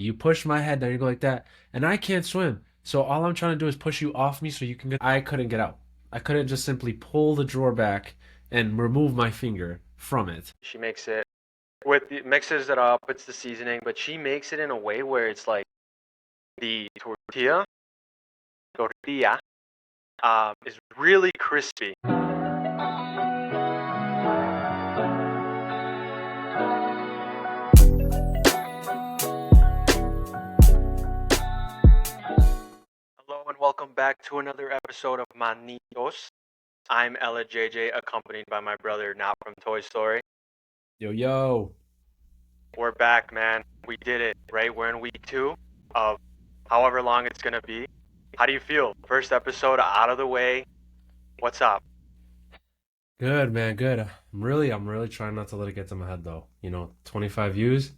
You push my head down, you go like that, and I can't swim. So all I'm trying to do is push you off me so you can get. I couldn't get out. I couldn't just simply pull the drawer back and remove my finger from it. She makes it mixes it up, puts the seasoning, but she makes it in a way where it's like the tortilla, is really crispy. Hello and welcome back to another episode of Manitos. I'm Elejayjay, accompanied by my brother Not from Toy Story. Yo, yo. We're back, man. We did it, right? We're in week 2 of however long it's gonna be. How do you feel? First episode out of the way. What's up? Good, man, good. I'm really trying not to let it get to my head though. 25 views,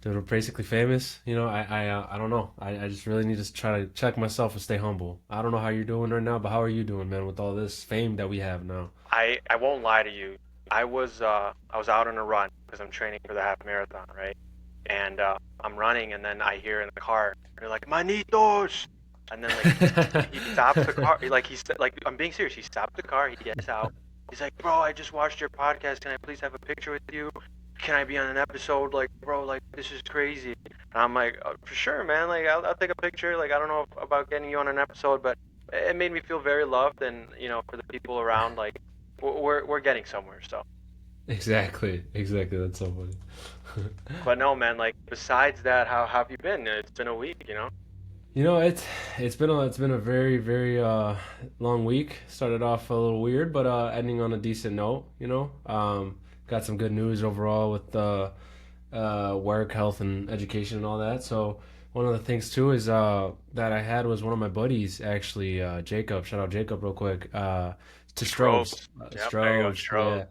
dude, we're basically famous. I don't know. I just really need to try to check myself and stay humble. I don't know how you're doing right now, but how are you doing, man, with all this fame that we have now? I won't lie to you. I was out on a run because I'm training for the half marathon, right? And I'm running, and then I hear in the car, they're like manitos, and then like he stops the car. Like I'm being serious. He stopped the car. He gets out. He's like, bro, I just watched your podcast. Can I please have a picture with you? Can I be on an episode? Like, bro, like this is crazy. And I'm like, for sure, man. Like, I'll take a picture. Like, I don't know about getting you on an episode, but it made me feel very loved, and for the people around, like, we're getting somewhere. So, Exactly. That's so funny. but no, man. Like, besides that, how have you been? It's been a week. It's been a very long week. Started off a little weird, but ending on a decent note. Got some good news overall with work, health, and education and all that. So one of the things too is that I had was one of my buddies actually, Jacob. Shout out Jacob real quick. To Strobes, Strobes. Yep, there you go, Strobes, Strobes. yeah,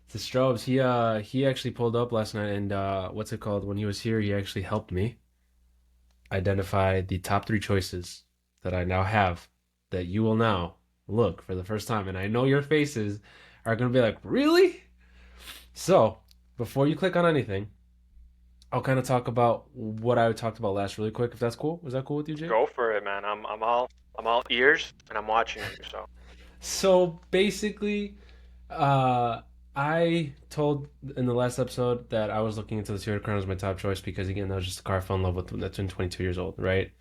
to Strobes. He actually pulled up last night, and what's it called? When he was here, he actually helped me identify the top three choices that I now have that you will now look for the first time. And I know your faces are going to be like, really? So, before you click on anything, I'll kind of talk about what I talked about last really quick, if that's cool. Was that cool with you, Jake? Go for it, man. I'm all ears, and I'm watching you. So, So, basically, uh, I told in the last episode that I was looking into the Toyota Crown as my top choice because, again, that was just a car I fell in love with that's been 22 years old, right?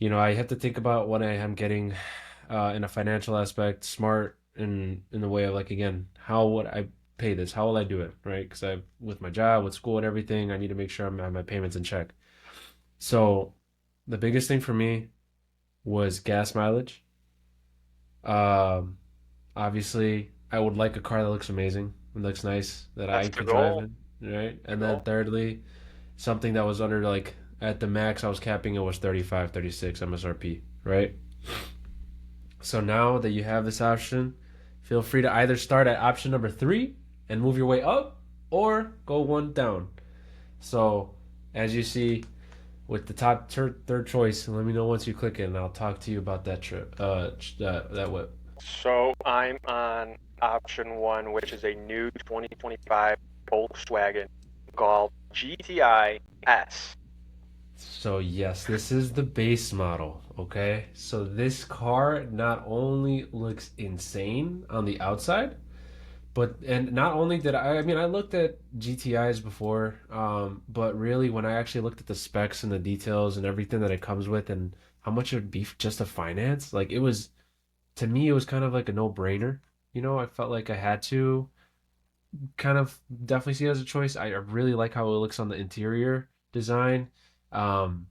I have to think about what I am getting in a financial aspect, smart in the way of like again, how would I pay this? How will I do it? Right? Because I with my job, with school, and everything, I need to make sure I have my payments in check. So the biggest thing for me was gas mileage. Um, Obviously, I would like a car that looks amazing, and looks nice that I that's the could drive goal. in, right? The And then goal. thirdly, something that was under like at the max I was capping it was 35, 36 MSRP, right? So now that you have this option, feel free to either start at option number three and move your way up or go one down. So, as you see, with the top third choice, let me know once you click it, and I'll talk to you about that trip, that whip. So I'm on option one, which is a new 2025 Volkswagen Golf GTI S. So yes, this is the base model, okay? So this car not only looks insane on the outside, and not only did I mean I looked at GTIs before, but really when I actually looked at the specs and the details and everything that it comes with and how much it would be just to finance, like it was to me it was kind of like a no-brainer. I felt like I had to kind of definitely see it as a choice. I really like how it looks on the interior design. Um,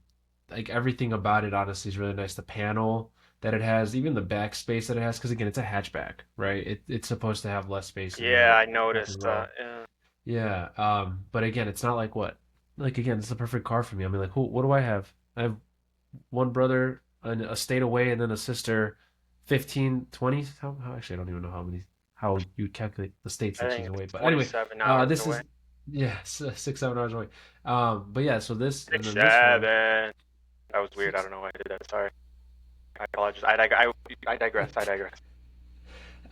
like everything about it honestly is really nice. The panel that it has, even the back space that it has, because again, it's a hatchback, right? It's supposed to have less space in Yeah, the I second noticed. row. Yeah. But again, it's not like what, like again, it's the perfect car for me. I mean, like, what do I have? I have one brother, a state away, and then a sister, 15, 20. How actually, I don't even know how you calculate the states I that she's think away. it's But anyway, 27 hours this away. is, yeah, 6, 7 hours away. But yeah, so this, and Six, then this one, seven. That was weird. I six. don't know why I did that. Sorry. I apologize. I digress. I digress.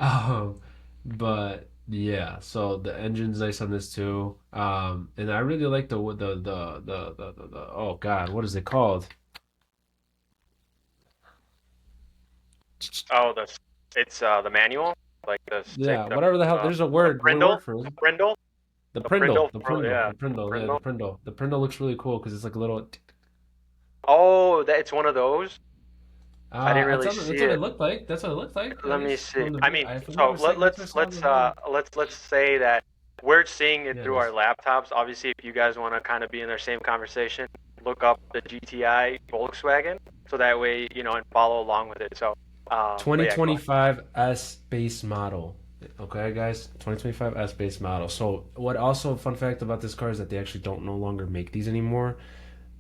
Um, but Yeah, so the engine's nice on this too. And I really like oh God, what is it called? Oh, it's the manual, like the stick, Yeah, whatever the hell. There's a the word brindle, for the it. brindle, The the Prindle, brindle, the Prindle, yeah, the Prindle, yeah, the brindle. Prindle. The Prindle looks really cool because it's like a little. Oh, that it's one of those. I didn't really That's see what it it. looked like. That's what it looked like, at Let me least see. from the I video. mean, If I'm not so mistaken, that's what I saw in the video. let's say that we're seeing it Yeah, it through our is. laptops. Obviously, if you guys want to kind of be in their same conversation, look up the GTI Volkswagen, so that way and follow along with it. So, but yeah, go ahead. 2025 S base model. Okay, guys, 2025 S base model. So, what also fun fact about this car is that they actually don't no longer make these anymore.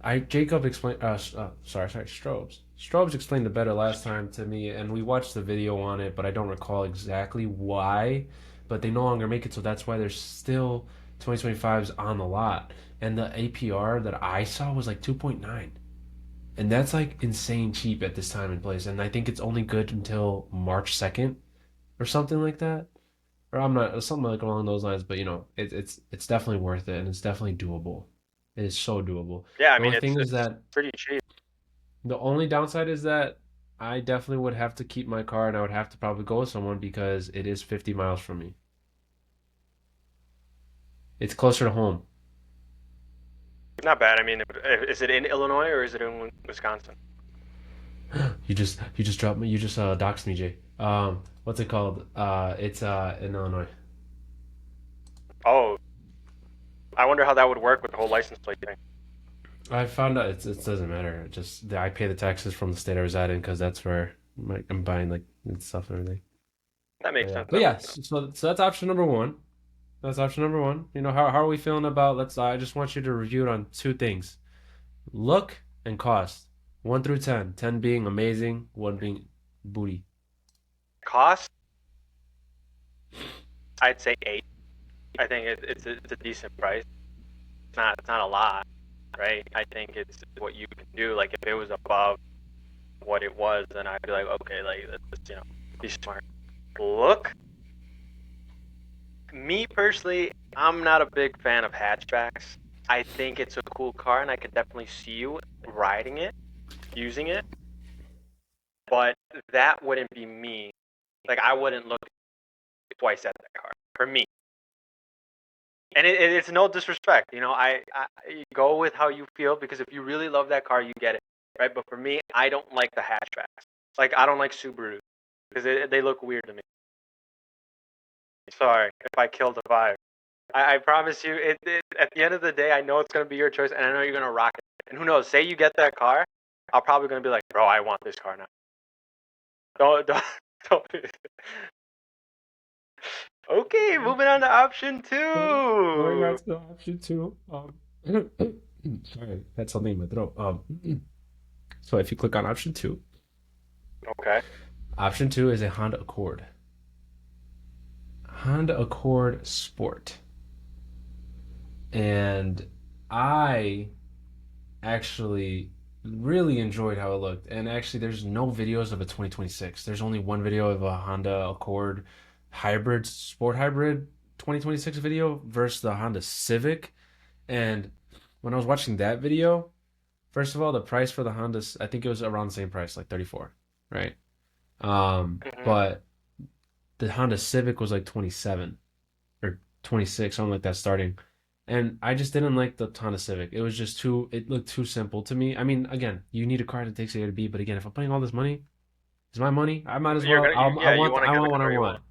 I Jacob explained. Sorry, Strobes. Strobes explained it better last time to me, and we watched the video on it, but I don't recall exactly why. But they no longer make it, so that's why there's still 2025s on the lot. And the APR that I saw was like 2.9, and that's like insane cheap at this time and place. And I think it's only good until March 2nd or something like that. Or I'm not something like along those lines, but it's definitely worth it, and it's definitely doable. It is so doable. Yeah, I The mean only thing is it's that pretty cheap. the only downside is that I definitely would have to keep my car and I would have to probably go with someone because it is 50 miles from me. It's closer to home. Not bad. I mean, is it in Illinois or is it in Wisconsin? You just dropped me. You just doxed me, Jay. What's it called? It's in Illinois. Oh, I wonder how that would work with the whole license plate thing. I found out it doesn't matter. I pay the taxes from the state I reside in because that's where I'm buying like stuff and everything. That But makes yeah, sense. but That yeah. makes sense. So that's option number one. That's option number one. How are we feeling about? Let's. I just want you to review it on two things: look and cost. 1 through 10. 10 being amazing, one being booty. Cost, I'd say 8. I think it's a decent price. It's not a lot, right? I think it's what you can do. Like if it was above what it was, then I'd be like, okay, like let's be smart. Look, me personally, I'm not a big fan of hatchbacks. I think it's a cool car, and I could definitely see you riding it, using it. But that wouldn't be me. Like I wouldn't look twice at that car for me. And it's no disrespect, I go with how you feel because if you really love that car, you get it, right? But for me, I don't like the hatchbacks. Like I don't like Subaru because they look weird to me. Sorry if I killed the vibe. I promise you, at the end of the day, I know it's gonna be your choice, and I know you're gonna rock it. And who knows? Say you get that car, I'm probably gonna be like, bro, I want this car now. Don't don't. Okay, moving on to option Going on two. to the option two. Sorry, had something in my throat. So if you click on Okay. option two is a Honda Accord. Honda Accord Sport. And I actually really enjoyed how it looked. And actually, there's no videos of a 2026. There's only one video of a Honda Accord hybrid, sport hybrid 2026 video versus the Honda Civic. And when I was watching that video, first of all, the price for the Honda, I think it was around the same price, like 34, right? Hmm. But the Honda Civic was like 27 or 26, something like that starting. And I just didn't like the Honda Civic. It looked too simple to me. I mean, again, you need a car that takes you A to B, but again, if I'm paying all this money, it's my money. I might as You're well. gonna, you, yeah, you want to I get the want what I car you want. want.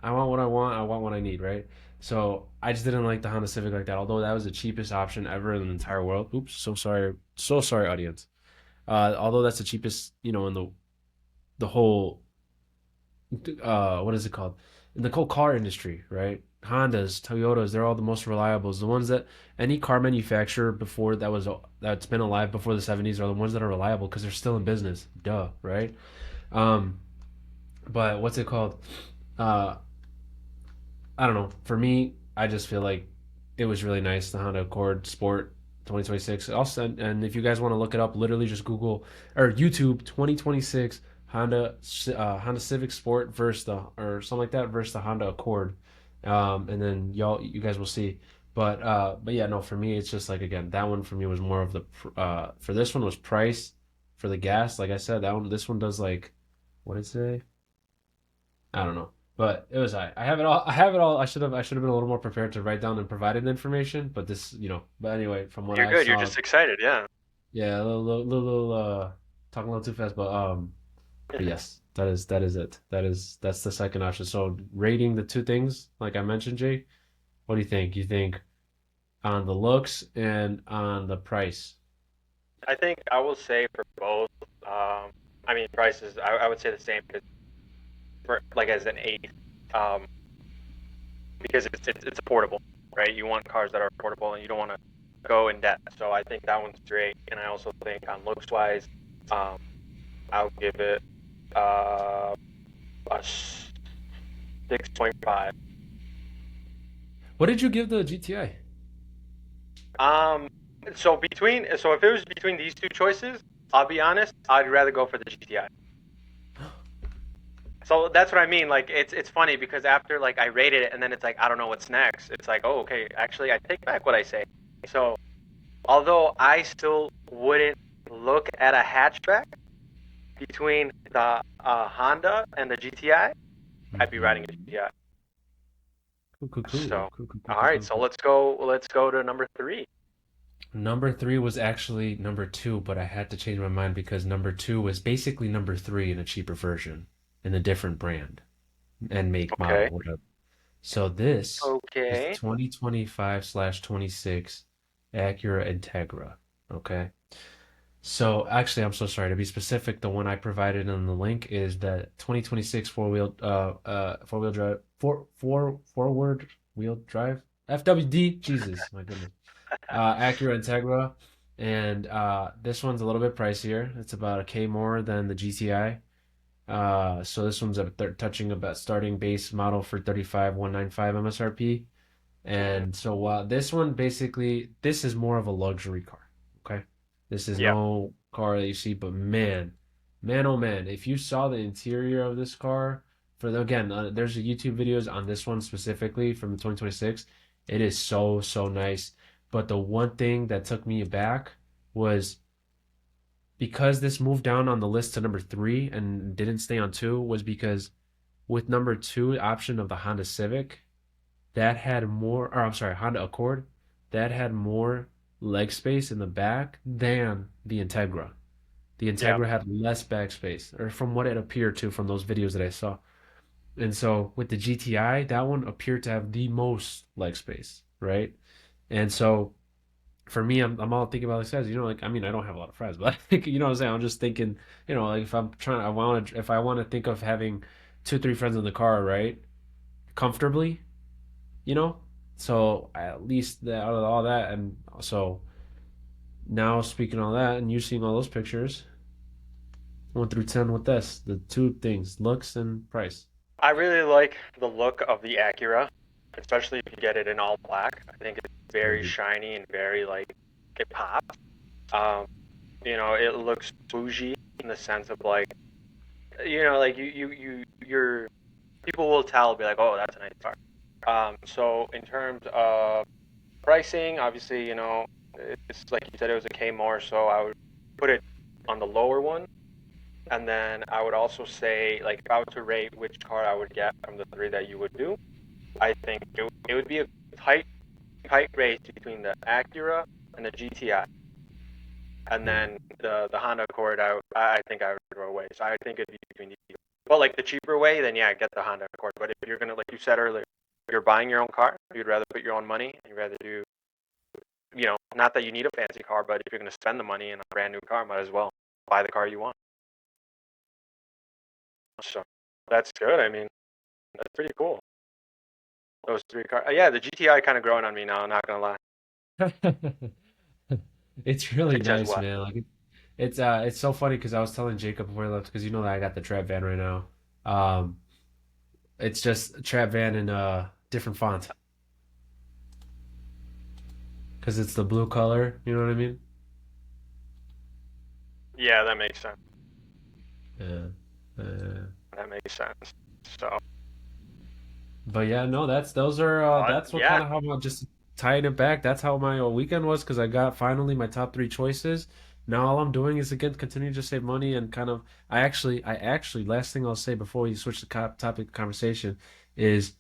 I want what I want. I want what I need, right? So I just didn't like the Honda Civic like that. Although that was the cheapest option ever in the entire world. Oops, so sorry, audience. Although that's the cheapest, in the whole what is it called? In the whole car industry, right? Hondas, Toyotas, they're all the most reliable. The ones that any car manufacturer before that's been alive before the 70s are the ones that are reliable because they're still in business. Duh, right? Um, but what's it called? Uh, I don't know. For me, I just feel like it was really nice. The Honda Accord Sport 2026. Also, and if you guys want to look it up, literally just Google or YouTube 2026 Honda Civic Sport versus the or something like that versus the Honda Accord, And then you guys will see. But yeah, no, for me, it's just like again, that one for me was more of the for this one was price for the gas. Like I said, this one does like what did it say? I don't know, but it was I have it all. I have it all. I should have been a little more prepared to write down and provided the information. But this, but anyway, from what You're I good. You're saw, just excited. Yeah. yeah, talking a little too fast, but yes, that is it. That's the second option. So rating the two things, like I mentioned, Jay, what do you think? You think on the looks and on the price? I think I will say for both. I mean, prices. I would say the same because for like as an eighth, um, because it's affordable, right? You want cars that are affordable, and you don't want to go in debt. So I think that one's great. And I also think on looks wise, um, I'll give it a 6.5. What did you give the GTI? Um, so if it was between these two choices, I'll be honest, I'd rather go for the GTI. So that's what I mean. Like it's funny because after like I rated it and then it's like I don't know what's next. It's like, oh, okay, actually I take back what I say. So although I still wouldn't look at a hatchback between the Honda and the GTI, I'd be riding a Mm-hmm. GTI. Cool, cool, So cool, cool, cool, cool, all cool, right, cool, so cool. let's go to number three. Number three was actually number two, but I had to change my mind because number two was basically number three in a cheaper version, in a different brand and make model, Okay. whatever. So this is the Okay. 2025/26 Acura Integra. Okay. So actually, I'm so sorry to be specific. The one I provided in the link is the 2026 four wheel drive forward wheel drive FWD. Jesus, my goodness. Acura Integra, and this one's a little bit pricier. It's about a K more than the GTI. So this one's touching about starting base model for 35,195 MSRP. Mhm. And so this one basically this is more of a luxury car. Okay. This is Yep. no car that you see, but man, oh man, if you saw the interior of this car again, there's a YouTube videos on this one specifically from the 2026. It is so nice. But the one thing that took me aback was because this moved down on the list to number three and didn't stay on two was because with number two option of the Honda Civic, that had more, or I'm sorry, Honda Accord, that had more leg space in the back than the Integra. The Yep. Integra had less back space, or from what it appeared to from those videos that I saw. And so with the GTI, that one appeared to have the most leg space, right? And so for me, I'm all thinking about like says, like I mean, I don't have a lot of friends, but like, you know what I'm saying? I'm just thinking, like if I'm trying, if I want to think of having two, three friends in the car, right, comfortably, you know. So at least out of all that, and so now speaking all that, and you seeing all those pictures, 1 through 10 with this, the two things, looks and price. I really like the look of the Acura, especially if you get it in all black. I think it's very Mhm. shiny and very like it pops. Um, it looks bougie in the sense of like, like your people will tell, be like, oh, that's a nice car. So in terms of pricing, obviously, it's like you said, it was a K more, so I would put it on the lower one. And then I would also say, like, if I were to rate which car I would get from the three that you would do, I think it would be a tight race between the Acura and the GTI, and Yeah. then the Honda Accord. I think I would throw away. So I think it'd be between these two. Well, like the cheaper way, then yeah, get the Honda Accord. But if you're gonna, like you said earlier, if you're buying your own car, you'd rather put your own money, and you'd rather do, not that you need a fancy car, but if you're gonna spend the money in a brand new car, might as well buy the car you want. So that's good. I mean, that's pretty cool. Those three cars. Yeah, the GTI kind of growing on me now. I'm not gonna lie. It's really It says nice, what? man. Like it's so funny because I was telling Jacob before he left because you know that I got the trap van right now. Um, it's just a trap van in a different font because it's the blue color. You know what I mean? Yeah, that makes sense. Yeah. Uh, That makes sense. So But yeah, no, those are that's what Yeah, kind of how I'm just tying it back. That's how my weekend was because I got finally my top three choices. Now all I'm doing is again continue to save money and kind of I actually last thing I'll say before we switch the topic of conversation is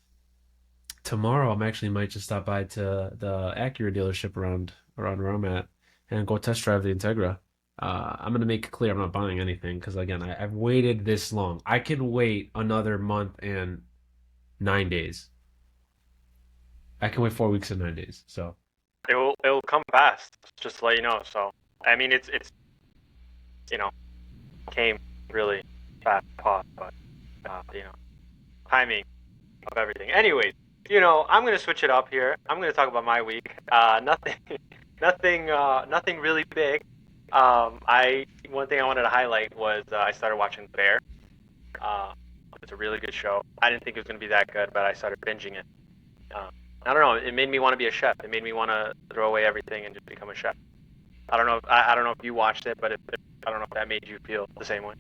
tomorrow I'm actually might just stop by to the Acura dealership around where I'm at and go test drive the Integra. I'm gonna make it clear I'm not buying anything because again I've waited this long. I can wait another month and 9 days. I can wait 4 weeks and 9 days. So it will come fast. Just to let you know. So I mean, it's you know came really fast, pause, but timing of everything. Anyways, I'm gonna switch it up here. I'm gonna talk about my week. Nothing, nothing really big. I One thing I wanted to highlight was I started watching Bear. Uh, it's a really good show. I didn't think it was gonna be that good, but I started binging it. Uh, I don't know. It made me want to be a chef. It made me want to throw away everything and just become a chef. I don't know if you watched it, but I don't know if that made you feel the same way.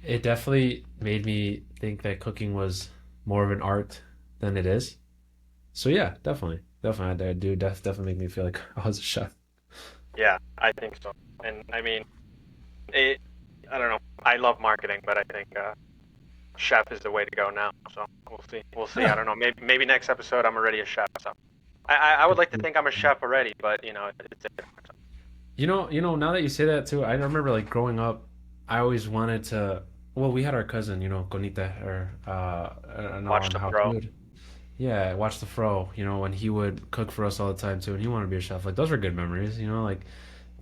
it definitely made me think that cooking was more of an art than it is. So yeah, definitely, I do definitely make me feel like I was a chef. Yeah, I think so. And I mean, it. I don't know. I love marketing, but I think chef is the way to go now. So we'll see. We'll see. I Huh. don't know. Maybe next episode I'm already a chef. So I would like to think I'm a chef already, but it's different. Now that you say that too, I remember like growing up, I always wanted to. Well, we had our cousin, Conita, or no, Watch on the House throw. Food. Yeah, watch the fro, when he would cook for us all the time too, and he wanted to be a chef. Like those were good memories, like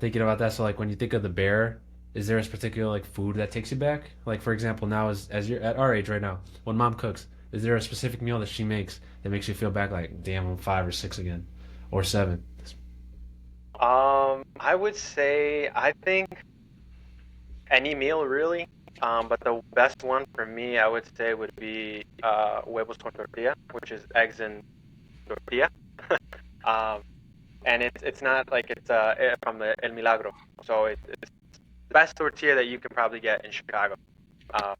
thinking about that. So like when you think of the bear, is there a particular like food that takes you back? Like for example, now as you're at our age right now, when mom cooks, is there a specific meal that she makes that makes you feel back like, damn, I'm 5 or 6 again, or 7? I would say I think any meal really. But the best one for me, I would say, would be huevos con tortilla, which is eggs and tortilla. Um, and it's not like it's from the El Milagro, so it's the best tortilla that you can probably get in Chicago. Uh,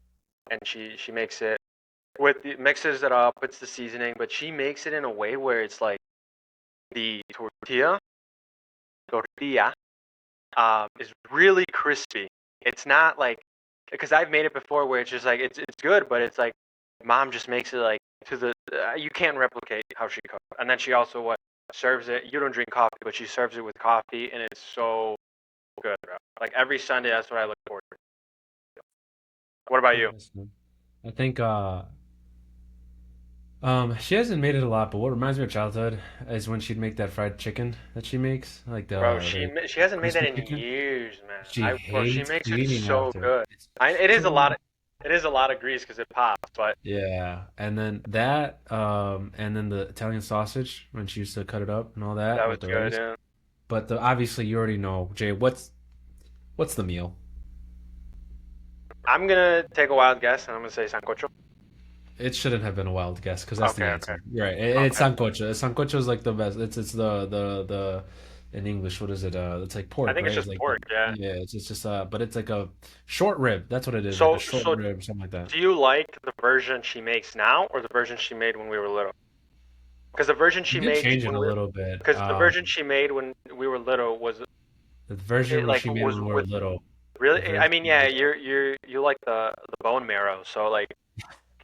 and she makes it mixes it up, puts the seasoning, but she makes it in a way where it's like the tortilla is really crispy. It's not like because I've made it before where it's just like it's good, but it's like mom just makes it like to the you can't replicate how she cooks. And then she also what serves it. You don't drink coffee, but she serves it with coffee, and it's so good, bro. Like every Sunday, that's what I look forward to. What about you? Nice, man. I think she hasn't made it a lot, but what reminds me of childhood is when she'd make that fried chicken that she makes, like Bro, the she hasn't made that crispy in chicken. years, man. She Bro, she hates makes it cleaning so after. good. It's It is a so lot of grease because it pops, but yeah, and then and then the Italian sausage when she used to cut it up and all that that was with the good. rice. Yeah. But obviously you already know, Jay. What's the meal? I'm gonna take a wild guess, and I'm gonna say sancocho. It shouldn't have been a wild guess because that's the Okay, okay, answer. You're right. It's okay. sancocho. Sancocho is like the best. It's the in English. What is it? It's like I pork, think it's right? It's just like pork. Yeah. yeah. It's just but it's like a short rib. That's what it is. Like a short So rib, something like that. do you like the version she makes now, or the version she made when we were little? Because the version You she did made change it when a we, little bit. because the version she made when we were little was The version it when like she made was when we were with little. The really. I version mean, when we yeah, were little. you like the bone marrow, so like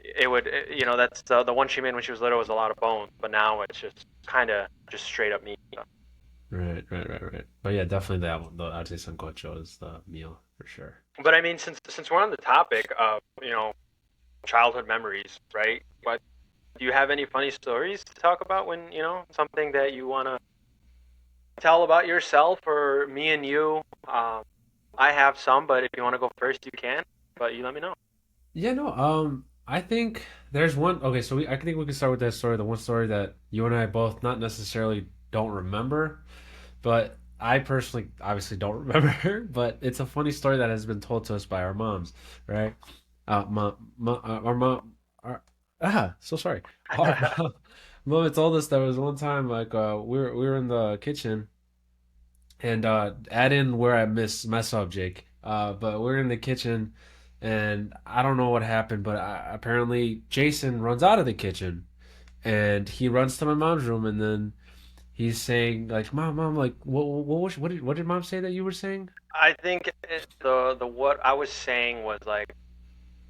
it would that's the one she made when she was little was a lot of bones, but now it's just kind of just straight up meat. So. Right. But yeah, definitely that one. I'd say sancocho is the meal for sure. But I mean, since we're on the topic of childhood memories, right? But do you have any funny stories to talk about when something that you want to tell about yourself or me and you? I have some, but if you want to go first, you can. But you let me know. Yeah, no. I think there's one. Okay, so I think we can start with that story. The one story that you and I both not necessarily don't remember, but I personally obviously don't remember. But it's a funny story that has been told to us by our moms, right? Our mom, so sorry. Our mom had told us there was one time like we were in the kitchen and add in where I mess up, Jake. But we're in the kitchen, and I don't know what happened, but apparently Jason runs out of the kitchen, and he runs to my mom's room, and then he's saying like, "Mom, like, what did mom say that you were saying?" I think the what I was saying was like,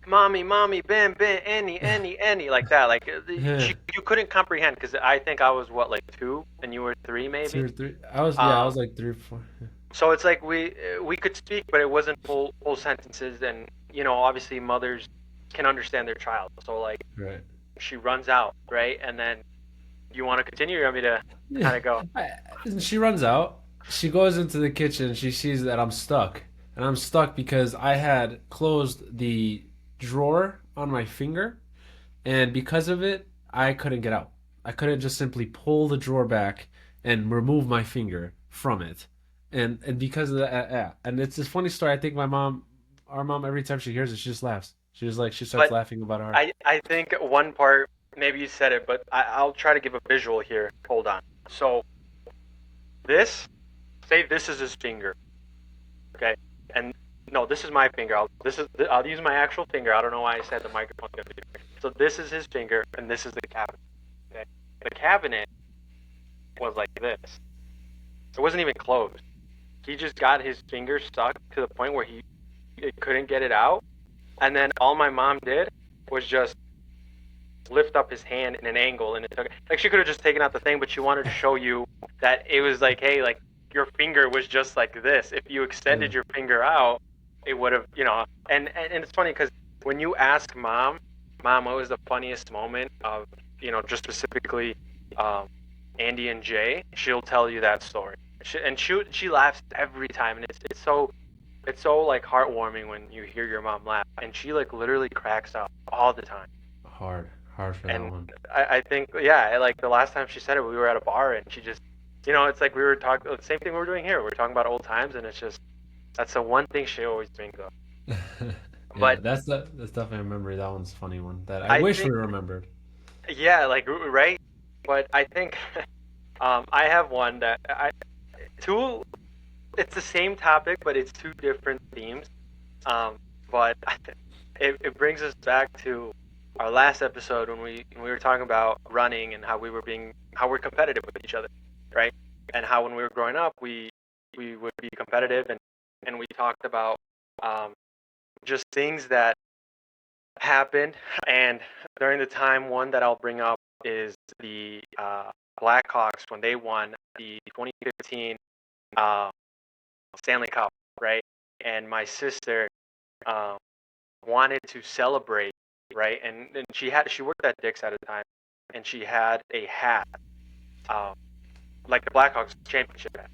"Mommy, mommy, Ben, Ben, Annie," like that. Like Yeah, you couldn't comprehend because I think I was what, like two and you were three maybe. two or three. I Um, was like 3 or 4. so it's like we could speak, but it wasn't full sentences, and obviously mothers can understand their child. So like Right. she runs out, right, and then you want to continue. Or you want me to Yeah. kind of go? I, she runs out. She goes into the kitchen. She sees that I'm stuck. And I'm stuck because I had closed the drawer on my finger. And because of it, I couldn't get out. I couldn't just simply pull the drawer back and remove my finger from it. And because of that, yeah. And it's this funny story. I think our mom, every time she hears it, she just laughs. She starts But laughing about her. I think one part, maybe you said it, but I'll try to give a visual here. Hold on. So this, say this is his finger, okay? And no, this is my finger. I'll use my actual finger. I don't know why I said the microphone. So this is his finger, and this is the cabinet. Okay? The cabinet was like this. It wasn't even closed. He just got his finger stuck to the point where he couldn't get it out, and then all my mom did was just lift up his hand in an angle, and it took, like, she could have just taken out the thing, but she wanted to show you that it was like, hey, like, your finger was just like this. If you Yeah. extended your finger out, it would have, and it's funny because when you ask mom, what was the funniest moment of, just specifically, um, Andy and Jay, she'll tell you that story. She laughs every time, and it's so like heartwarming when you hear your mom laugh, and she like literally cracks up all the time. Hard for that And one. I think, yeah, like the last time she said it, we were at a bar, and she just, it's like we were talking the same thing we were doing here. We're talking about old times, and it's just that's the one thing she always brings up. Yeah, But that's definitely a memory. That one's a funny one that I I wish we think, remembered. yeah, like right. But I think I have one that I two. It's the same topic, but it's two different themes. Um, but it brings us back to our last episode when we were talking about running and how we're competitive with each other, right? And how when we were growing up we would be competitive, and we talked about um, just things that happened. And during the time, one that I'll bring up is the Blackhawks when they won the 2015 uh, Stanley Cup, right? And my sister um, wanted to celebrate, right? And she worked at Dick's at a time, and she had a hat, um, like the Blackhawks championship hat.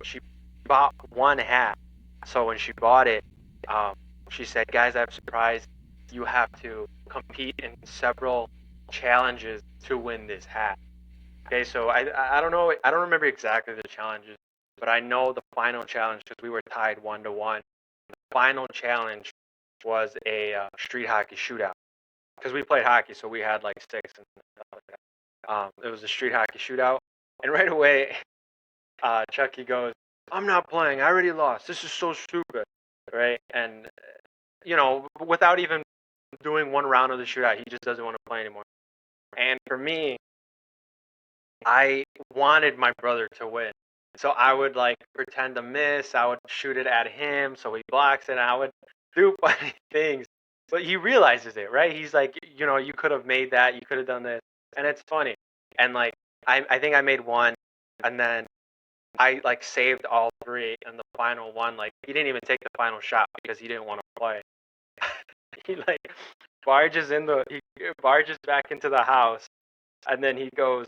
She bought one hat, so when she bought it, um, she said, "Guys, I have a surprise. You have to compete in several challenges to win this hat." Okay, so I don't know, I don't remember exactly the challenges, but I know the final challenge because we were tied 1-1. Final challenge was a street hockey shootout because we played hockey, so we had like sticks and stuff like that. It was a street hockey shootout, and right away, Chucky goes, "I'm not playing. I already lost. This is so stupid." Right, and without even doing one round of the shootout, he just doesn't want to play anymore. And for me, I wanted my brother to win. So I would like pretend to miss. I would shoot it at him so he blocks it. And I would do funny things. But he realizes it, right? He's like, you could have made that. You could have done this. And it's funny. And like, I think I made one. And then I like saved all three. And the final one, like, he didn't even take the final shot because he didn't want to play. He like he barges back into the house. And then he goes,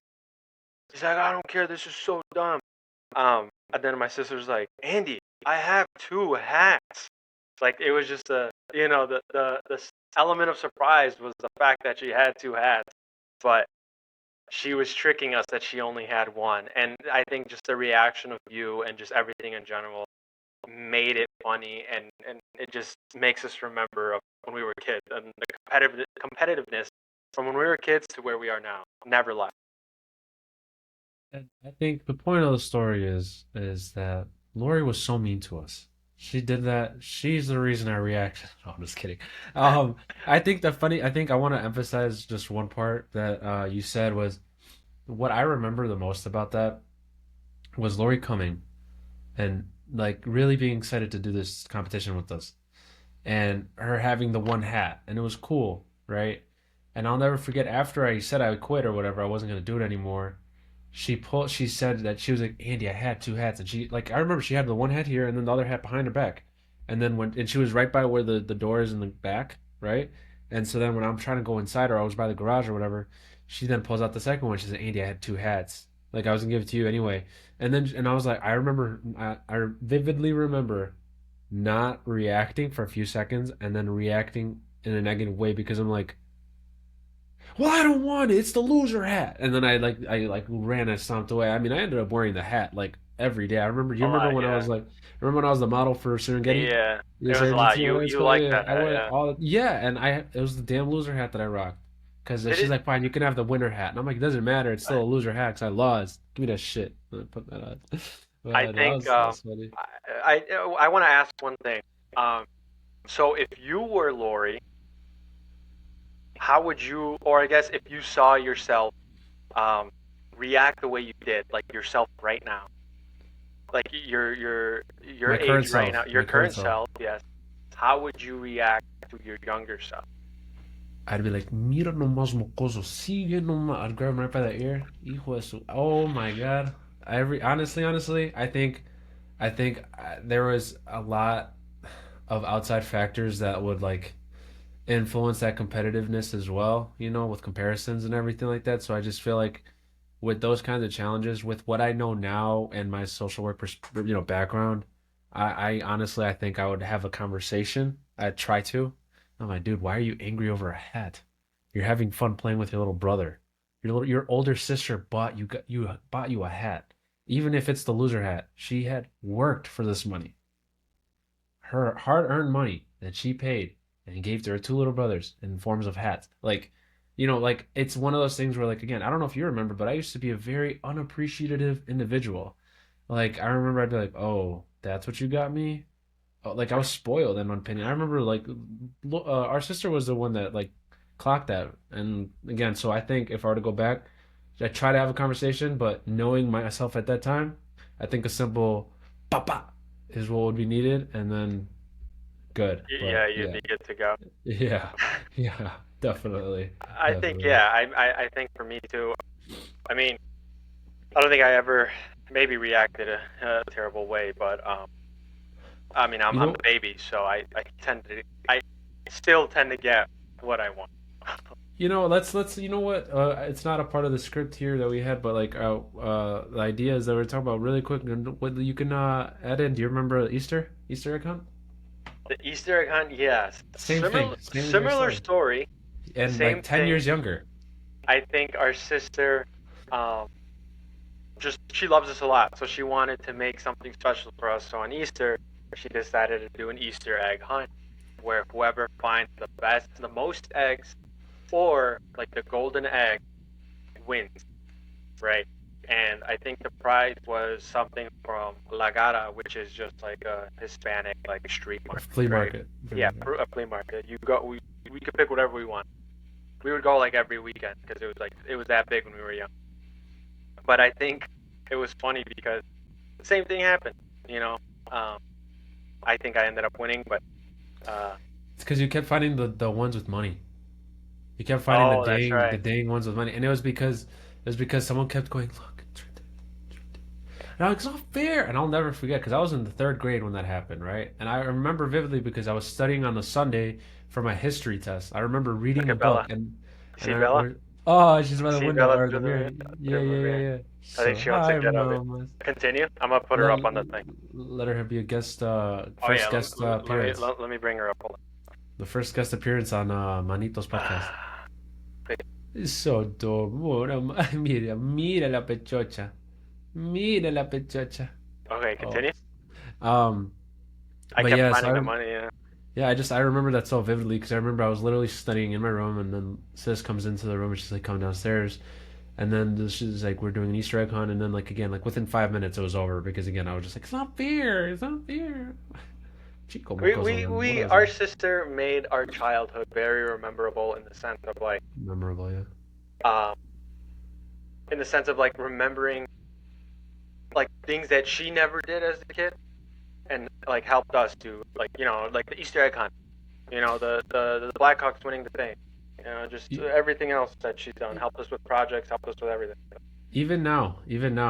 he's like, "I don't care. This is so dumb." And then my sister's like, "Andy, I have two hats." Like it was just the element of surprise was the fact that she had two hats, but she was tricking us that she only had one. And I think just the reaction of you and just everything in general made it funny, and it just makes us remember of when we were kids and the competitiveness from when we were kids to where we are now. Never left. And I think the point of the story is that Lori was so mean to us. She did that. She's the reason I reacted. No, I'm just kidding. I think the funny. I think I want to emphasize just one part that you said was what I remember the most about that was Lori coming and like really being excited to do this competition with us, and her having the one hat, and it was cool, right? And I'll never forget after I said I would quit or whatever, I wasn't gonna do it anymore. She said that she was like, Andy, I had two hats, and she like I remember she had the one hat here and then the other hat behind her back, and then when and she was right by where the door is in the back, right? And so then when I'm trying to go inside, or I was by the garage or whatever, she then pulls out the second one. She said, Andy, I had two hats. Like I was gonna give it to you anyway. And I was like, I remember, I vividly remember not reacting for a few seconds and then reacting in a negative way because I'm like, well, I don't want it. It's the loser hat. And then I ran and stomped away. I mean, I ended up wearing the hat like every day. I remember. You A remember lot, when I yeah. was like, remember when I was the model for Serengeti, Yeah, the it was a lot. Serengeti You High you School? like Yeah, that I hat, went yeah. all yeah, and I it was the damn loser hat that I rocked. Because Did she's it? like, fine, you can have the winner hat, and I'm like, it doesn't matter. It's still a loser hat because I lost. Give me that shit. And I put that on. I But think that was funny. I want to ask one thing. Um, so if you were Lori, how would you, or I guess if you saw yourself um, react the way you did, like yourself right now, like your My current age right now, self, your my current current self. self, yes. How would you react to your younger self? I'd be like, mira nomás mocoso, sigue nomás. I'd grab him right by the ear. Hijo de su. Oh my god. Honestly, I think there was a lot of outside factors that would like influence that competitiveness as well. You know, with comparisons and everything like that. So I just feel like with those kinds of challenges, with what I know now and my social work, background, I honestly, I think I would have a conversation. I'd try to. I'm like, dude, why are you angry over a hat? You're having fun playing with your little brother. Your older sister bought you a hat. Even if it's the loser hat, she had worked for this money, her hard-earned money that she paid and gave to her two little brothers in forms of hats. Like it's one of those things where, like, again, I don't know if you remember, but I used to be a very unappreciative individual. Like I remember I'd be like, "Oh, that's what you got me." Oh, like I was spoiled in my opinion. I remember like our sister was the one that like clocked that, and again, so I think if I were to go back, I try to have a conversation, but knowing myself at that time, I think a simple "papa" is what would be needed, and then good. Yeah, But you'd yeah, be good to go. yeah, yeah, definitely, I think, definitely. yeah, I think for me too. I mean, I don't think I ever maybe reacted a terrible way, but I mean, You I'm a know, baby, so I still tend to get what I want. let's you know what? It's not a part of the script here that we had, but like the ideas that we're talking about really quick. And what you can add in? Do you remember Easter egg hunt? The Easter egg hunt, yes, Same thing, similar same exact similar story, story, and same like 10 years thing. younger. I think our sister, um, just she loves us a lot, so she wanted to make something special for us. So on Easter, she decided to do an Easter egg hunt, where whoever finds the most eggs, or like the golden egg, wins, right? And I think the prize was something from La Gara, which is just like a Hispanic like street A market, flea right? market, flea Yeah, market. a flea market. We could pick whatever we want. We would go like every weekend because it was that big when we were young. But I think it was funny because the same thing happened. You know, um, I think I ended up winning, but uh, It's because you kept finding the ones with money. You kept finding oh, that's the right. dang ones with money, and it was because someone kept going, look, it's right there. It's right there. And I was like, it's not fair. And I'll never forget because I was in the third grade when that happened, right? And I remember vividly because I was studying on the Sunday for my history test. I remember Look reading a at Bella. book and You and see I Bella? were oh, she's by the See window Bella or the through mirror. Yeah, through yeah, the yeah, mirror. yeah. I think So she wants to hi, get out of it. mom. Continue. I'm gonna put her Let up on the thing. let her be a guest, Oh yeah, first guest appearance, let me bring her up. Hold the first guest appearance on Manitos on. podcast. So adorable. Mira, mira la pechocha. Mira la pechocha. Okay, Oh. continue. Um, I but kept yeah, finding the money. Yeah. yeah, I remember that so vividly because I remember I was literally studying in my room, and then sis comes into the room and she's like, "Come downstairs," and then she's like, "We're doing an Easter egg hunt," and then like again, like within 5 minutes it was over because again I was just like, "It's not fair, it's not fair." Chico We, mocos we, on. What we, was our it? sister made our childhood very memorable in the sense of like, Memorable, yeah. um, remembering like things that she never did as a kid, and like helped us do like like the Easter egg hunt, the Blackhawks winning the thing, just E- everything else that she's done, helped us with projects, helped us with everything. even now,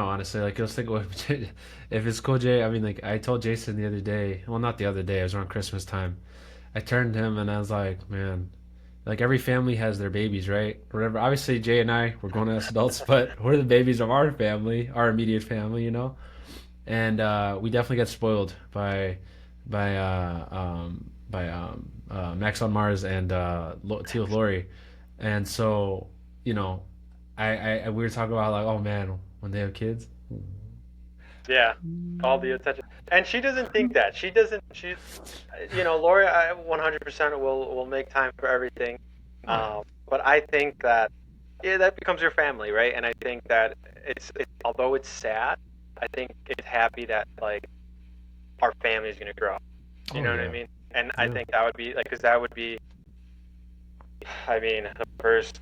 honestly, like let's think of if it's cool, Jay. I mean, like I told Jason the other day. Well, not the other day. It was around Christmas time. I turned to him and I was like, man, like every family has their babies, right? Whatever. Obviously, Jay and I we're grown ass adults, but we're the babies of our family, our immediate family, you know. And we definitely get spoiled by Max on Mars and Teal Lori, and so you know, we were talking about like, oh man, when they have kids. Yeah, all the attention, and she doesn't think that. She doesn't. Lori, 100% will make time for everything. Oh yeah. But I think that yeah, that becomes your family, right? And I think that although it's sad, I think it's happy that like our family is gonna grow. You Oh know what I yeah. mean? And I Yeah. think that would be like, because that would be, I mean, the first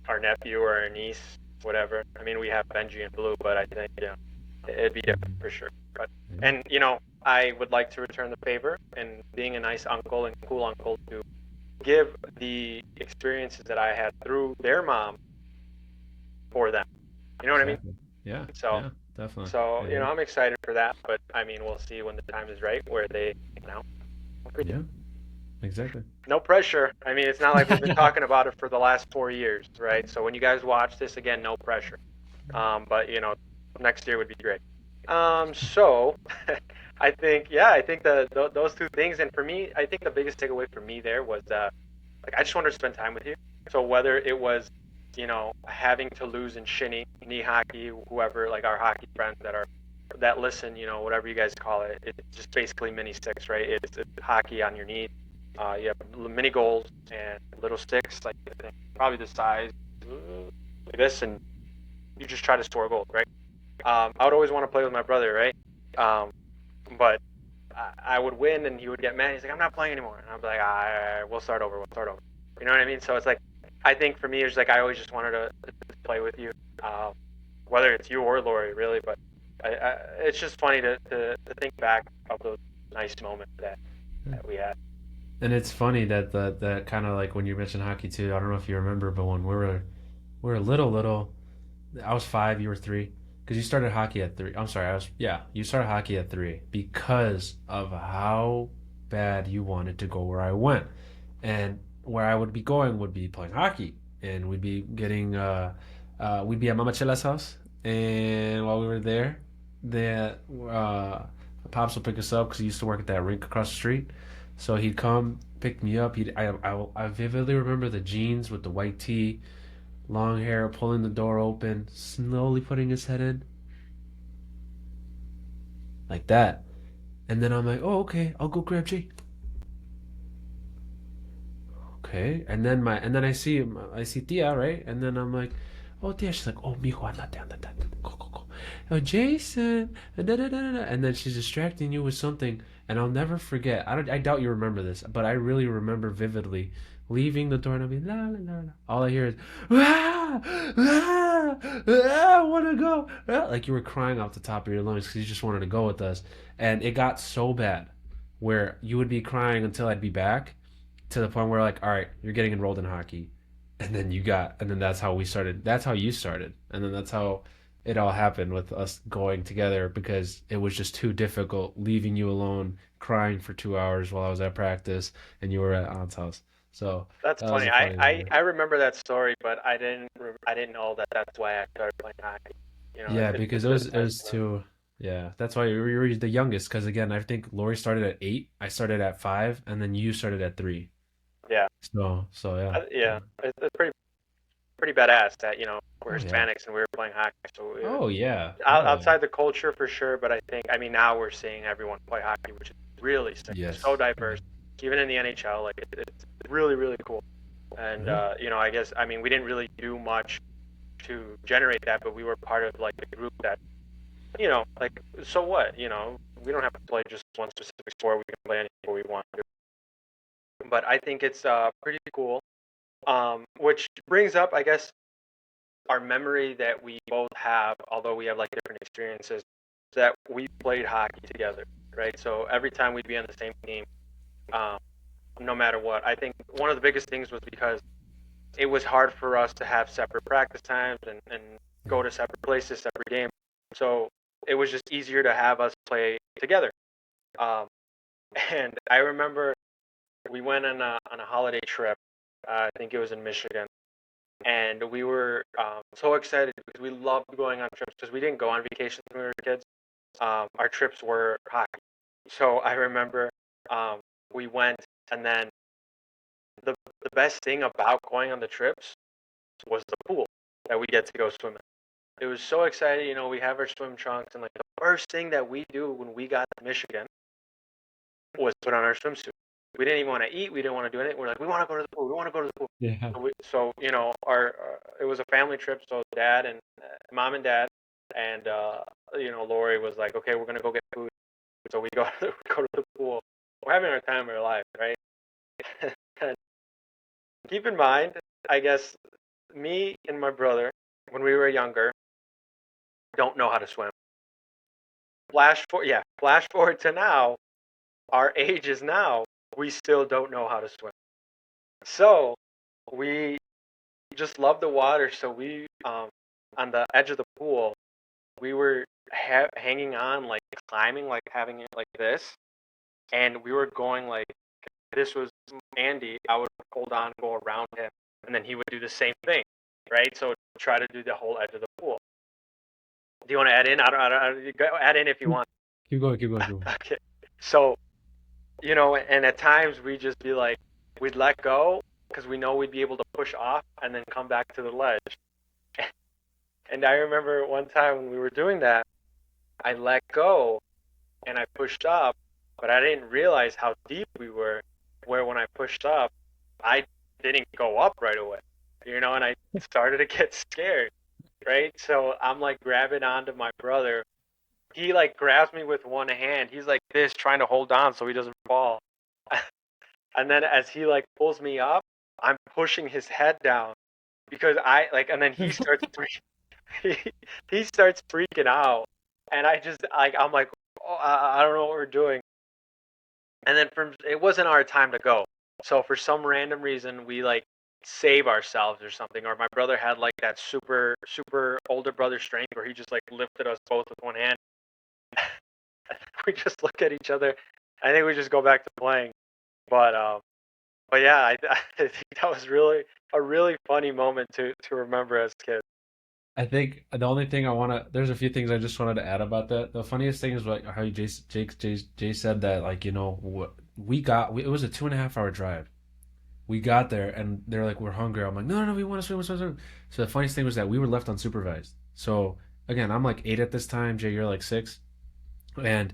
our nephew or our niece, whatever. I mean, we have Benji and Blue, but I think it'd be different for sure. But Yeah. and I would like to return the favor and being a nice uncle and cool uncle to give the experiences that I had through their mom for them. You know what I mean? Exactly. Yeah. So Yeah. Definitely. so Yeah. I'm excited for that, but I mean, we'll see when the time is right where they, you know, Yeah. Exactly. no pressure. I mean, it's not like we've been talking about it for the last 4 years, right? So when you guys watch this again, no pressure. But next year would be great. So I think those two things, and for me, I think the biggest takeaway for me there was like I just wanted to spend time with you. So whether it was, having to lose in shinny, knee hockey, whoever, like our hockey friends that listen, whatever you guys call it, it's just basically mini sticks, right? It's hockey on your knee. You have mini goals and little sticks, like probably the size like this, and you just try to score goals, right? I would always want to play with my brother, right? Um, but I would win, and he would get mad. He's like, "I'm not playing anymore," and I'm like, "We'll start over. We'll start over." You know what I mean? So it's like, I think for me, it's like I always just wanted to play with you, whether it's you or Lori, really. But it's just funny to think back of those nice moments that we had. And it's funny that that kind of like when you mentioned hockey too. I don't know if you remember, but when we were little, I was 5, you were 3, because you started hockey at 3. I'm sorry, I was yeah, you started hockey at 3 because of how bad you wanted to go where I went, and where I would be going would be playing hockey, and we'd be getting we'd be at Mama Chela's house, and while we were there, the pops would pick us up because he used to work at that rink across the street, so he'd come pick me up. I vividly remember the jeans with the white tee, long hair, pulling the door open, slowly putting his head in, like that. And then I'm like, oh, okay, I'll go grab Jay. Okay. And then I see Tia, right? And then I'm like, oh, Tia. She's like, oh, mijo, andate, andate, andate. Go, go, go. Oh, Jason. And then she's distracting you with something. And I'll never forget. I doubt you remember this, but I really remember vividly leaving the door and I'll be la la la la. All I hear is ah, ah, ah, I want to go. Ah. Like you were crying off the top of your lungs because you just wanted to go with us. And it got so bad where you would be crying until I'd be back to the point where like, all right, you're getting enrolled in hockey, and then that's how we started. That's how you started, and then that's how it all happened with us going together because it was just too difficult leaving you alone, crying for 2 hours while I was at practice and you were at aunt's house. So That's that was funny. a funny memory. I remember that story, but I didn't know that that's why I started playing hockey. Yeah, because It's it nice was to know. too. Yeah, that's why you were the youngest. Because again, I think Lori started at 8, I started at 5, and then you started at 3. Yeah, So yeah, yeah. yeah. It's pretty badass that we're Oh yeah. Hispanics and we were playing hockey. So Oh yeah. Oh yeah. outside the culture for sure, but I mean now we're seeing everyone play hockey, which is really sick, so Yes. diverse. Even in the NHL, like it's really cool. And Yeah. I guess I mean we didn't really do much to generate that, but we were part of like a group that like so what we don't have to play just one specific sport. We can play any sport we want to. But I think it's pretty cool. Which brings up, I guess, our memory that we both have, although we have like different experiences, that we played hockey together, right? So every time we'd be on the same team, um, no matter what. I think one of the biggest things was because it was hard for us to have separate practice times and go to separate places, separate games. So it was just easier to have us play together. Um, and I remember we went on a holiday trip. I think it was in Michigan, and we were so excited because we loved going on trips because we didn't go on vacations when we were kids. Our trips were hockey. So I remember we went, and then the best thing about going on the trips was the pool that we get to go swim in. It was so exciting, you know. We have our swim trunks, and like the first thing that we do when we got to Michigan was put on our swimsuit. We didn't even want to eat. We didn't want to do anything. We're like, we want to go to the pool. We want to go to the pool. Yeah. So you know, our it was a family trip. So dad and mom and dad, and you know, Lori was like, okay, we're gonna go get food. So we go we go to the pool. We're having our time of our life, right? And keep in mind, I guess me and my brother, when we were younger, don't know how to swim. Flash forward to now. Our age is now. We still don't know how to swim. So we just love the water. So we on the edge of the pool, we were hanging on, like climbing, like having it like this, and we were going like this was Andy. I would hold on, go around him, and then he would do the same thing, right? So try to do the whole edge of the pool. Do you want to add in? Add in if you want. Keep going, keep going, keep going. Okay. So you know, and at times we just be like, we'd let go because we know we'd be able to push off and then come back to the ledge. And I remember one time when we were doing that, I let go and I pushed up, but I didn't realize how deep we were. Where when I pushed up, I didn't go up right away, you know, and I started to get scared, right? So I'm like grabbing onto my brother. He like grabs me with one hand. He's like this, trying to hold on so he doesn't fall. And then as he like pulls me up, I'm pushing his head down because I like, and then he, he starts freaking out, and I just like I'm like, oh, I don't know what we're doing. And then from it wasn't our time to go, so for some random reason we like save ourselves or something, or my brother had like that super older brother strength where he just like lifted us both with one hand. We just look at each other. I think we just go back to playing. But yeah, I think that was really a really funny moment to remember as kids. I think the only thing I want to, there's a few things I just wanted to add about that. The funniest thing is like how Jay said that, like, you know, it was a 2.5 hour drive. We got there and they're like, we're hungry. I'm like, no, no, no, we want to swim, we want to swim. So the funniest thing was that we were left unsupervised. So again, I'm like 8 at this time. Jay, you're like 6. And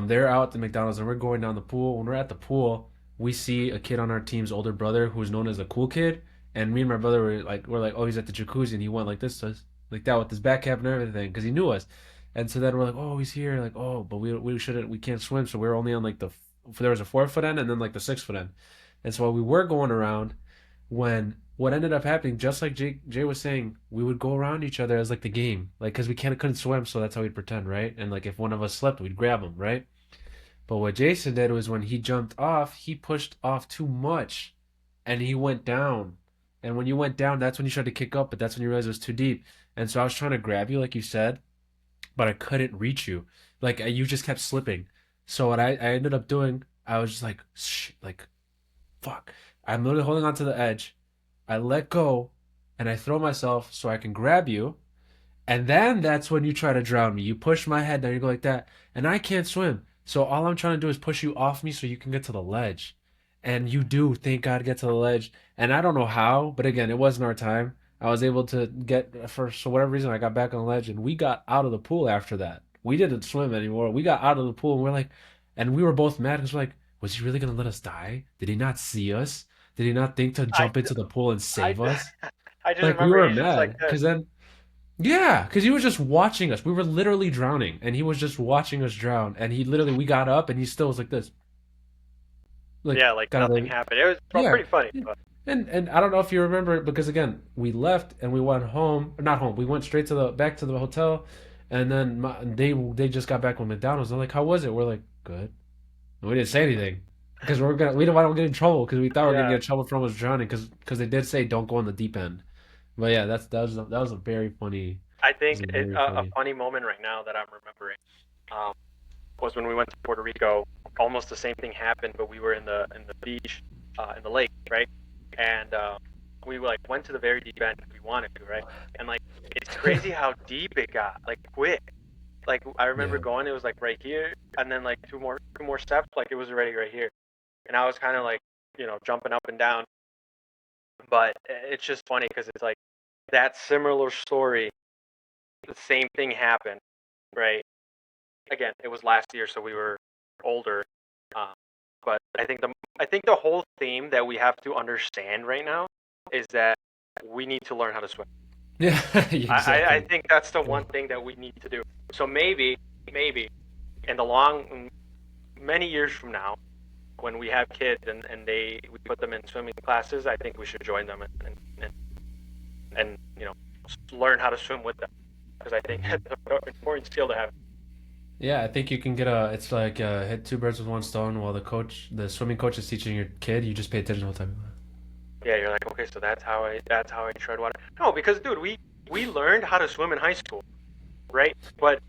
they're out at the McDonald's and we're going down the pool. When we're at the pool, we see a kid on our team's older brother who's known as the cool kid. And me and my brother we're like, oh, he's at the jacuzzi, and he went like this to us, like that with his back cap and everything, because he knew us. And so then we're like, oh, he's here, like, oh, but we can't swim, so we were only on like there was a 4 foot end and then like the 6 foot end. And so while we were going around, when what ended up happening, just like Jay was saying, we would go around each other as like the game, like because we couldn't swim, so that's how we'd pretend, right? And like if one of us slipped, we'd grab him, right? But what Jason did was when he jumped off, he pushed off too much, and he went down. And when you went down, that's when you tried to kick up, but that's when you realized it was too deep. And so I was trying to grab you, like you said, but I couldn't reach you. Like you just kept slipping. So what I ended up doing, I was just like, shh, like fuck. I'm literally holding on to the edge. I let go, and I throw myself so I can grab you, and then that's when you try to drown me. You push my head down, you go like that, and I can't swim. So all I'm trying to do is push you off me so you can get to the ledge. And you do, thank God, get to the ledge. And I don't know how, but again, it wasn't our time. I was able to get, for whatever reason, I got back on the ledge, and we got out of the pool after that. We didn't swim anymore. We got out of the pool, and we're like, and we were both mad because we're like, was he really going to let us die? Did he not see us? Did he not think to I jump into the pool and I save us? I just Like, we remember were he's just like mad this. because then. Yeah, because he was just watching us. We were literally drowning, and he was just watching us drown. And he literally, we got up, and he still was like this, like Yeah, like kind of nothing like, happened. It was yeah. pretty funny, but And I don't know if you remember because again, we left and we went home, or not home. We went straight to the back to the hotel, and then they just got back with McDonald's. They're like, "How was it?" We're like, "Good." And we didn't say anything because we don't want to get in trouble because we thought we were gonna get yeah, in trouble from us drowning because they did say don't go in the deep end. But yeah, that was a very funny. I It was think a very a funny. funny moment right now that I'm remembering um, was when we went to Puerto Rico. Almost the same thing happened, but we were in the beach, in the lake, right? And we like went to the very deep end if we wanted to, right? And like it's crazy how deep it got, like quick. Like I remember Yeah. going, it was like right here, and then like two more steps, like it was already right here. And I was kind of like, jumping up and down. But it's just funny because it's like that similar story, the same thing happened, right? Again, it was last year, so we were older. Uh, but I think the whole theme that we have to understand right now is that we need to learn how to swim. Yeah. I Exactly. think that's the Yeah. one thing that we need to do. So maybe in the long many years from now, when we have kids and we put them in swimming classes, I think we should join them and learn how to swim with them because I think Mhm. it's an important skill to have. Yeah, I think you can get a. It's like hit two birds with one stone. While the swimming coach is teaching your kid, you just pay attention the whole time. Yeah, you're like, okay, so that's how I tread water. No, because dude, we learned how to swim in high school, right? But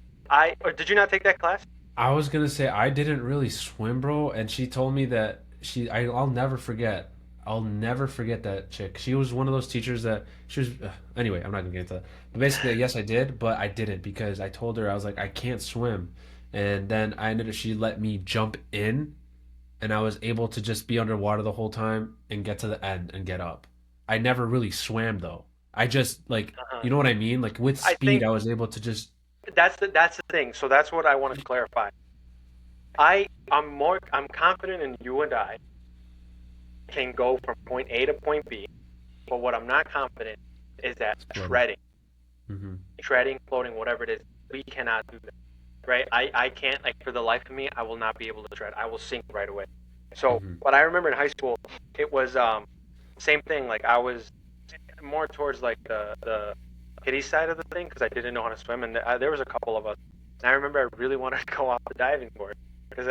or did you not take that class? I was gonna say I didn't really swim, bro, and she told me that I'll never forget. I'll never forget that chick. She was one of those teachers that she was. Anyway, I'm not gonna get into that. But basically, yes, I did, but I didn't because I told her I was like I can't swim, and then I ended up she let me jump in, and I was able to just be underwater the whole time and get to the end and get up. I never really swam though. I just like Uh-huh. you know what I mean. Like with I speed, think I was able to just that's the thing. So that's what I want to clarify. I'm confident in you and I can go from point A to point B, but what I'm not confident is that floating. Hmm. treading, floating, whatever it is, we cannot do that. Right? I can't like for the life of me, I will not be able to tread. I will sink right away. So Hmm. what I remember in high school, it was same thing. Like I was more towards like the kiddie side of the thing because I didn't know how to swim, and there was a couple of us. And I remember I really wanted to go off the diving board because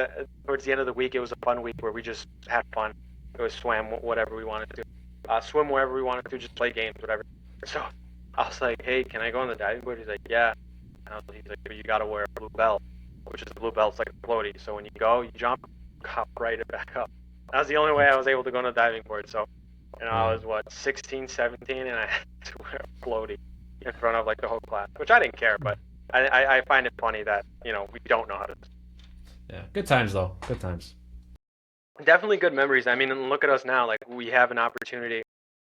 towards the end of the week, it was a fun week where we just had fun. It was swam whatever we wanted to, swim wherever we wanted to, just play games, whatever. So I was like, hey, can I go on the diving board? He's like, yeah. He's like, but you got to wear a blue belt, which is the blue belt's like a floaty. So when you go, you jump, hop right it back up. That was the only way I was able to go on the diving board. So, I Yeah. was what 16, 17, and I had to wear a floaty in front of like the whole class, which I didn't care, but I find it funny that we don't know how to. Yeah. Good times though. Good times. Definitely good memories. I mean, and look at us now. Like we have an opportunity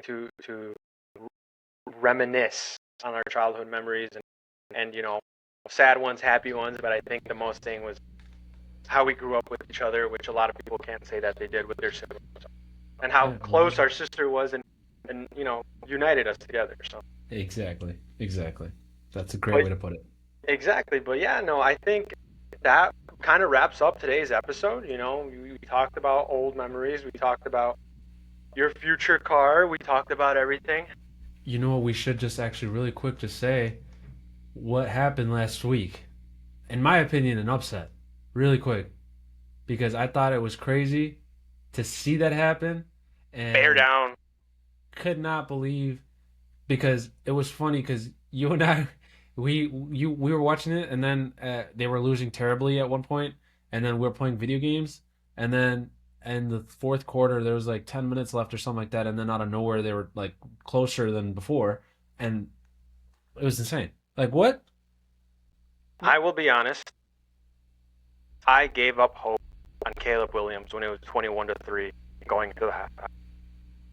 to reminisce on our childhood memories and sad ones, happy ones. But I think the most thing was how we grew up with each other, which a lot of people can't say that they did with their siblings, and how Yeah. close our sister was, and united us together. So, Exactly. Exactly. That's a great but way to put it. exactly, but yeah, no, I think that kind of wraps up today's episode. We talked about old memories, we talked about your future car, we talked about everything. You know what? We should just actually really quick just say what happened last week. In my opinion, an upset. Really quick. Because I thought it was crazy to see that happen Bear and down. could not believe because it was funny because you and I we were watching it and then they were losing terribly at one point and then we were playing video games and then in the fourth quarter there was like 10 minutes left or something like that and then out of nowhere they were like closer than before and it was insane. Like what? I will be honest. I gave up hope on Caleb Williams when it was 21-3 going into the halftime.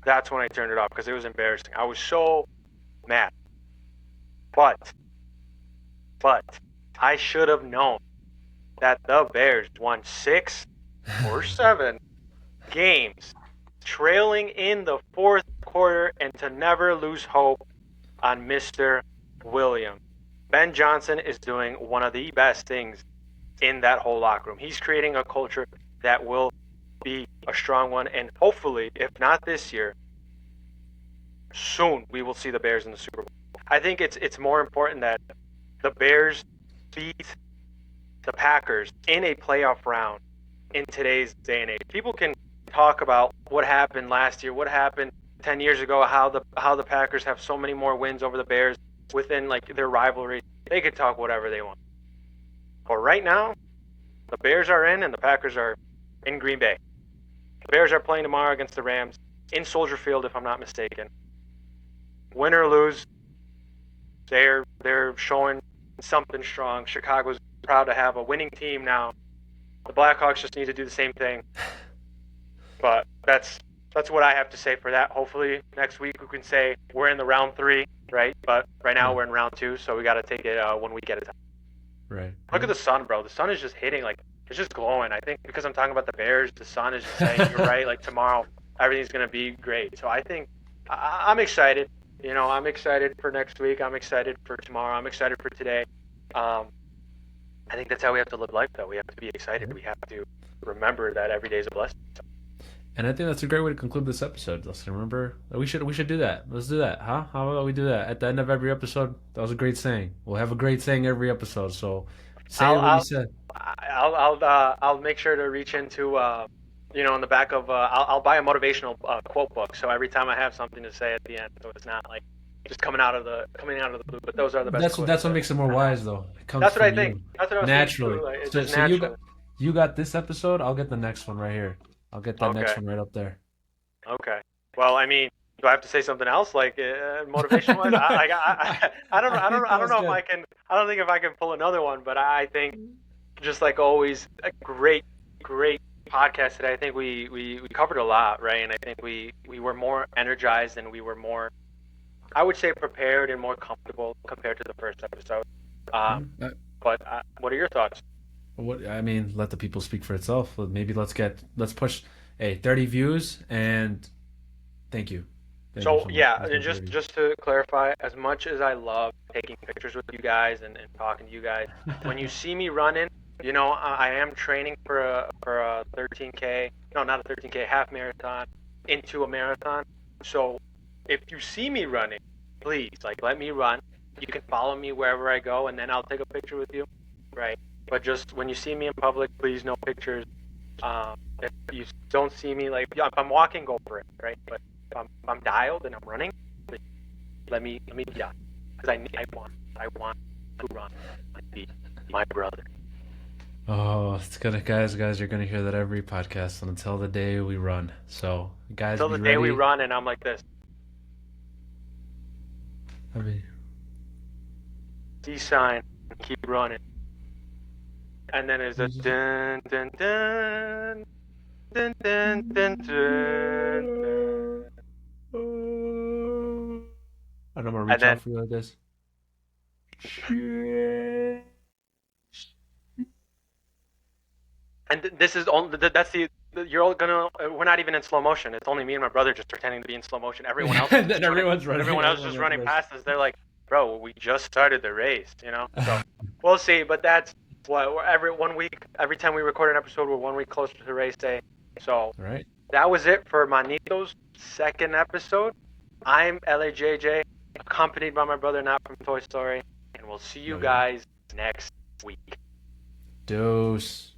That's when I turned it off because it was embarrassing. I was so mad. But, but, I should have known that the Bears won 6 or 7 games, trailing in the fourth quarter, and to never lose hope on Mr. Williams. Ben Johnson is doing one of the best things in that whole locker room. He's creating a culture that will be a strong one, and hopefully, if not this year, soon we will see the Bears in the Super Bowl. I think it's more important that the Bears beat the Packers in a playoff round in today's day and age. People can talk about what happened last year, what happened 10 years ago, how the Packers have so many more wins over the Bears within like their rivalry. They could talk whatever they want. But right now, the Bears are in and the Packers are in Green Bay. The Bears are playing tomorrow against the Rams in Soldier Field, if I'm not mistaken. Win or lose, they're showing something strong. Chicago's proud to have a winning team now. The Blackhawks just need to do the same thing. But that's what I have to say for that. Hopefully next week we can say we're in the round 3, right? But right now we're in round 2, so we got to take it 1 week at a time. Right. Look at the sun, bro. The sun is just hitting, like, it's just glowing. I think because I'm talking about the Bears, the sun is just saying, you're right, like tomorrow everything's going to be great. So I think I'm excited. You know, I'm excited for next week. I'm excited for tomorrow. I'm excited for today. I think that's how we have to live life, though. We have to be excited. We have to remember that every day is a blessing. And I think that's a great way to conclude this episode. Let's remember we should do that. Let's do that, huh? How about we do that at the end of every episode? That was a great saying. We'll have a great saying every episode. So say what you said. I'll make sure to reach into in the back of I'll buy a motivational quote book. So every time I have something to say at the end, so it's not like just coming out of the blue. But those are the best. That's what makes it more wise, though. It comes that's what I from think. you. That's what I was naturally. thinking. Like, it's So, just so natural. you got this episode. I'll get the next one right here. I'll get that next one right up there. Okay. Well, I mean, do I have to say something else, like motivation wise? I don't know if I can. I don't think if I can pull another one, but I think just like always, a great podcast today. I think we covered a lot, right? And I think we were more energized and we were more, I would say, prepared and more comfortable compared to the first episode. But what are your thoughts? What I mean, let the people speak for itself. Maybe let's push 30 views and thank you. Thank you so much. Yeah, and just to clarify, as much as I love taking pictures with you guys and talking to you guys, when you see me running, you know, I am training for a 13K, no, not a 13K, half marathon into a marathon. So if you see me running, please, like, let me run. You can follow me wherever I go, and then I'll take a picture with you, right? But just when you see me in public, please no pictures. If you don't see me, like, if I'm walking, go for it, right? But if I'm dialed and I'm running, let me be done, because I want to run and be my brother. Oh, it's gonna, guys, you're gonna hear that every podcast until the day we run. So, guys, until the day we run, and I'm like this. I mean, C sign, keep running. And then there's a dun dun dun dun dun dun dun. I'm gonna reach out for you like this. And this is only you're all gonna. We're not even in slow motion. It's only me and my brother just pretending to be in slow motion. Everyone else, everyone's running. Everyone else just running past us. They're like, bro, we just started the race, you know. So we'll see. But that's what every time we record an episode, we're 1 week closer to race day. So that was it for Manito's second episode. I'm Elejayjay, accompanied by my brother Nat from Toy Story, and we'll see you guys next week. Deuce.